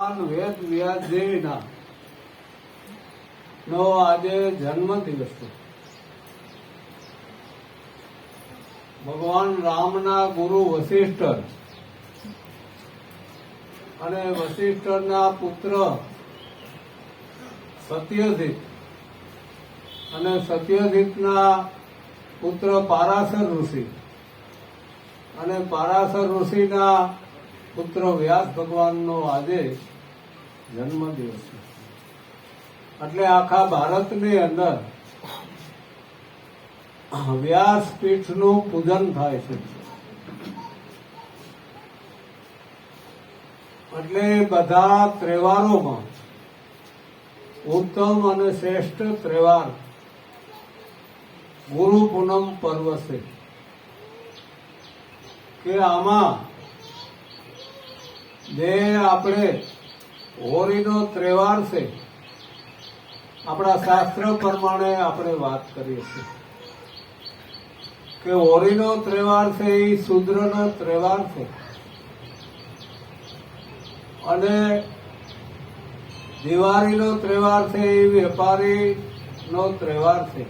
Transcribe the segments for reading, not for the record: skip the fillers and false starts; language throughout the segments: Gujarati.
વેદ વ્યાસદેવના નો આજે જન્મ દિવસ છે. ભગવાન રામના ગુરુ વશિષ્ઠ અને વશિષ્ઠના પુત્ર સત્યજીત અને સત્યજીતના પુત્ર પારાશર ઋષિ અને પારાશર ઋષિના પુત્ર વ્યાસ ભગવાનનો આજે જન્મ દિવસ છે. એટલે આખા ભારતની અંદર વ્યાસપીઠનું પૂજન થાય છે. એટલે બધા તહેવારોમાં ઉત્તમ અને શ્રેષ્ઠ તહેવાર ગુરુ પૂનમ પર્વ છે કે આમાં જે આપણે હોળીનો તહેવાર છે, આપણા શાસ્ત્ર પ્રમાણે આપણે વાત કરીએ છીએ કે હોળીનો તહેવાર છે એ શૂદ્રનો તહેવાર છે અને દિવાળીનો તહેવાર છે એ વેપારીનો તહેવાર છે.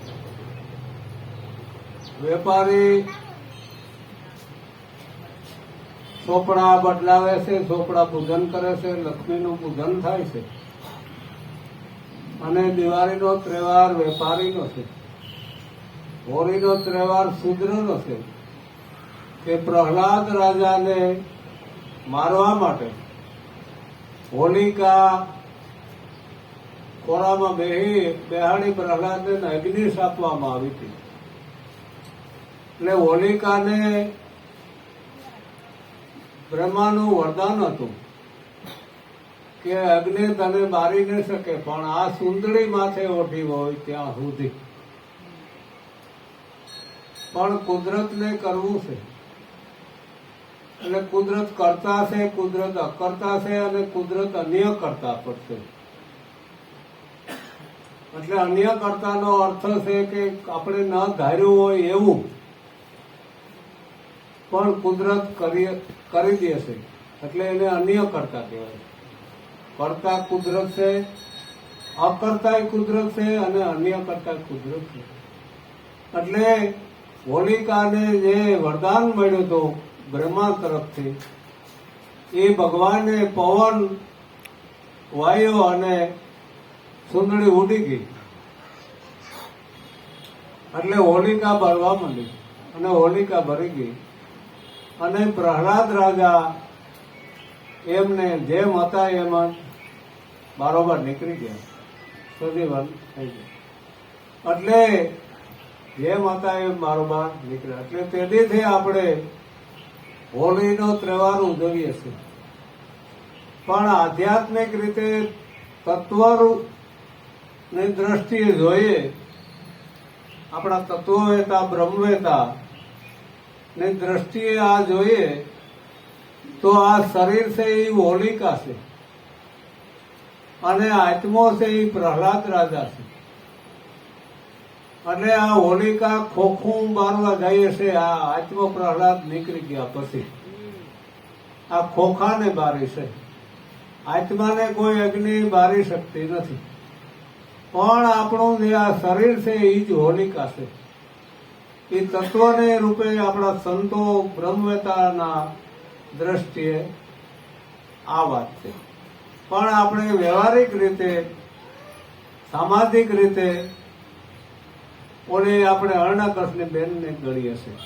વેપારી ચોપડા બદલાવે છે, ચોપડા પૂજન કરે છે, લક્ષ્મીનું પૂજન થાય છે. અને દિવાળીનો તહેવાર વેપારીનો છે. હોળીનો તહેવાર શૂદ્રનો છે કે પ્રહલાદ રાજાને મારવા માટે હોલિકા ખોરામાં બેહાડી પ્રહલાદને અગ્નિ આપવામાં આવી હતી. એટલે હોલિકાને બ્રહ્માનું વરદાન હતું કે અગ્નિ તને બારી ન શકે, પણ આ સુંદરી માથે ઓઢી હોય ત્યાં સુધી. પણ કુદરતને કરવું છે એટલે કુદરત કરતા છે, કુદરત અકર્તા છે અને કુદરત અન્ય કરતા પડશે. એટલે અન્ય કરતાનો અર્થ છે કે આપણે ન ધાર્યું હોય એવું પણ કુદરત કરી દે છે. એટલે એને અન્ય કરતા કહેવાય. કરતા કુદરત છે, અકર્તા કુદરત છે અને અન્ય કરતા કુદરત છે. એટલે હોલિકાને જે વરદાન મળ્યું હતું બ્રહ્મા તરફથી, એ ભગવાને પવન વાયુ અને સુંદરી ઉડી ગઈ. એટલે હોલિકા બળવા માંડી અને હોલિકા ભરી ગઈ અને પ્રહલાદ રાજા એમને જેમ હતા એમ બારોબાર નીકળી ગયા, સજીવન થઈ ગયા. એટલે જેમ હતા એમ બારોબાર નીકળ્યા. એટલે તેથી આપણે હોળીનો તહેવાર ઉજવીએ છીએ. પણ આધ્યાત્મિક રીતે તત્વની દ્રષ્ટિએ જોઈએ, આપણા તત્વવેતા બ્રહ્મવેતા ની દ્રષ્ટિએ આ જોઈએ તો આ શરીર છે એ હોલિકા છે અને આત્મો છે એ પ્રહલાદ રાજા છે. એટલે આ હોલિકા ખોખું બારવા જાય છે. આ આત્મો પ્રહલાદ નીકળી ગયા પછી આ ખોખાને બારી છે. આત્માને કોઈ અગ્નિ બારી શકતી નથી. પણ આપણું જે આ શરીર છે એ જ હોલિકા છે. એ તત્વને રૂપે આપણા સંતો બ્રહ્મવેતાના દ્રષ્ટિએ આ વાત છે. પણ આપણે વ્યવહારિક રીતે સામાજિક રીતે ઓલી આપણે અર્ણાકર્ષની બેનને ગણીએ છીએ.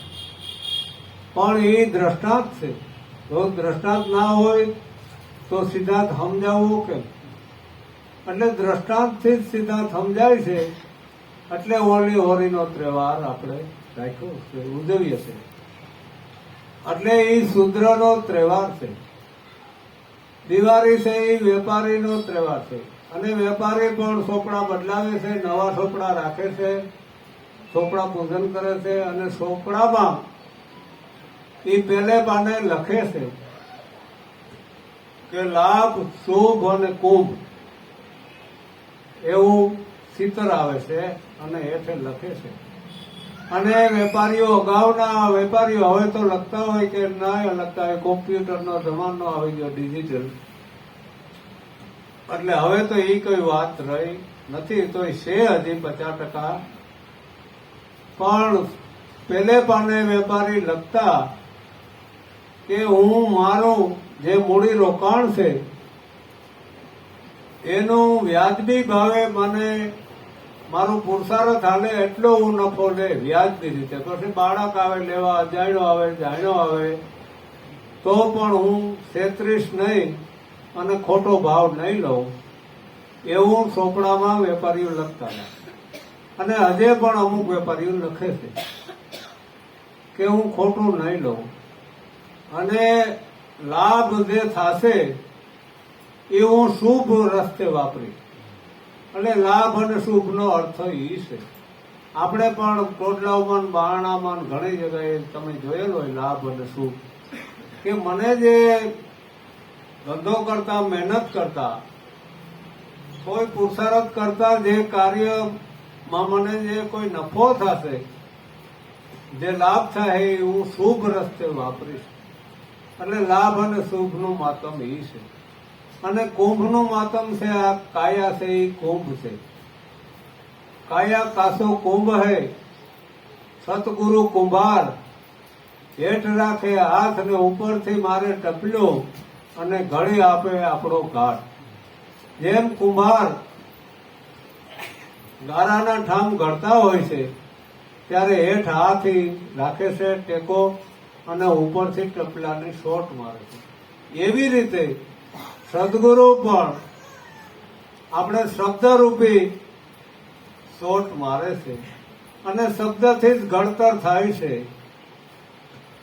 પણ એ દ્રષ્ટાંત છે. જો દ્રષ્ટાંત ના હોય તો સિદ્ધાંત સમજાવવું કેમ? એટલે દ્રષ્ટાંતથી જ સિદ્ધાંત સમજાય છે. એટલે હોળીનો તહેવાર આપણે રાખ્યો છે, ઉજવીએ છીએ. એટલે એ શૂદ્રનો તહેવાર છે. દિવાળી છે એ વેપારીનો તહેવાર છે. અને વેપારી પણ ચોપડા બદલાવે છે, નવા ચોપડા રાખે છે, ચોપડા પૂજન કરે છે અને ચોપડામાં એ પહેલે પાને લખે છે કે લાભ, શુભ અને કુંભ એવું ચિત્ર આવે છે અને હેઠે લખે છે. અને વેપારીઓ અગાઉના વેપારીઓ હવે તો લખતા હોય કે ના લખતા હોય, કોમ્પ્યુટરનો જમાનો આવી ગયો, ડિજિટલ. એટલે હવે તો એ કોઈ વાત રહી નથી, તો છે હજી 50%. પણ પેલે પાને વેપારી લખતા કે હું મારું જે મૂડી રોકાણ છે એનું વ્યાજબી ભાવે મને મારું પુરુષાર્થ હાલે એટલો હું નફો લે વ્યાજબી રીતે. પછી બાળક આવે લેવા, અજાણ્યો આવે, જાણ્યો આવે, તો પણ હું 33 નહીં અને ખોટો ભાવ નહીં લઉં, એવું ચોપડામાં વેપારીઓ લખતા હતા. અને હજે પણ અમુક વેપારીઓ લખે છે કે હું ખોટું નહીં લઉં, અને લાભ જે થશે એ હું શુભ રસ્તે વાપરી. એટલે લાભ અને શુભનો અર્થ એ છે. આપણે પણ ટોડલાઓમાં, બારણામાં ઘણી જગ્યાએ તમે જોયેલો હોય લાભ અને શુભ, કે મને જે ધંધો કરતા, મહેનત કરતા, કોઈ પુરુષાર્થ કરતા જે કાર્યમાં મને જે કોઈ નફો થશે, જે લાભ થાય એ હું શુભ રસ્તે વાપરીશ. એટલે લાભ અને શુભનું માતમ એ છે. અને કુંભનું માતમ છે, આ કાયા છે એ કુંભ છે. કાયા કાસો કુંભ હૈ, સતગુરુ કુંભાર, હેઠ રાખે હાથ ને ઉપરથી મારે ટપલ્યો, અને ઘડી આપે આપણો ઘાટ. જેમ કુંભાર ગારાના ઠામ ઘડતા હોય છે ત્યારે હેઠ હાથી રાખે છે ટેકો, અને ઉપરથી ટપલાની શોટ મારે છે. એવી રીતે સદગુરુ પણ આપણે શબ્દરૂપી શોટ મારે છે, અને શબ્દથી જ ઘડતર થાય છે,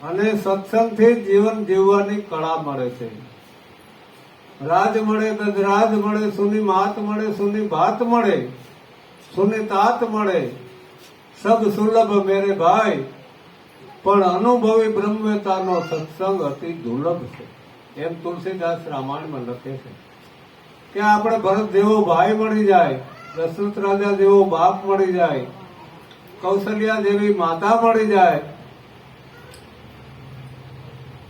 અને સત્સંગથી જીવન જીવવાની કળા મળે છે. રાજ મળે, ગજરાજ મળે, સુની માત મળે, સુની ભાત મળે, સુની તાત મળે, સબ સુલભ મેરે ભાઈ, પણ અનુભવી બ્રહ્મવેતાનો સત્સંગ અતિ દુર્લભ છે. એમ તુલસીદાસ રામાયણમાં લખે છે કે આપણે ભરત જેવો ભાઈ મળી જાય, દશરથ રાજા જેવો બાપ મળી જાય, કૌશલ્યા જેવી માતા મળી જાય,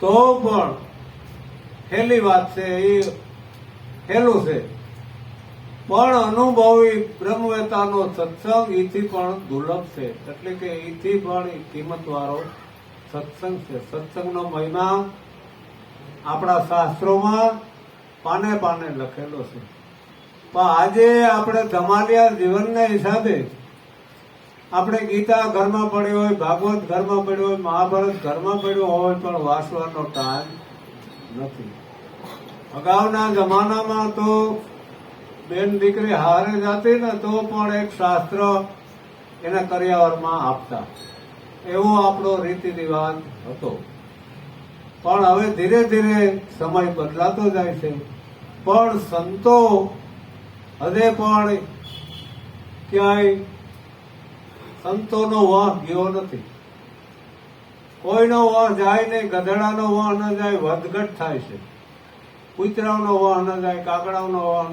તો પણ હેલી વાત છે, એ હેલું છે. પણ અનુભવી બ્રહ્મવેતાનો સત્સંગ એથી પણ દુર્લભ છે. એટલે કે એથી પણ કિંમત વાળો સત્સંગ છે. સત્સંગનો મહિમા આપણા શાસ્ત્રોમાં પાને પાને લખેલો છે. પણ આજે આપણે ધમાલિયા જીવનના હિસાબે આપણે ગીતા ઘરમાં પડી હોય, ભાગવત ઘરમાં પડ્યું હોય, મહાભારત ઘરમાં પડ્યું હોય, પણ વાંચવાનો ટાઈમ નથી. અગાઉના જમાનામાં તો બેન દીકરી હારે જાતી ને તો પણ એક શાસ્ત્ર એના કરિયાવરમાં આપતા, એવો આપણો રીતિ રિવાજ હતો. પણ હવે ધીરે ધીરે સમય બદલાતો જાય છે, પણ સંતો હજે પણ ક્યાંય સંતોનો વાહ ગયો નથી. કોઈનો વાહ જાય નહીં, ગધેડાનો વાહ ન જાય, વધઘટ થાય છે. કૂતરાઓનો વાહ ન જાય, કાગડાઓનો વાહ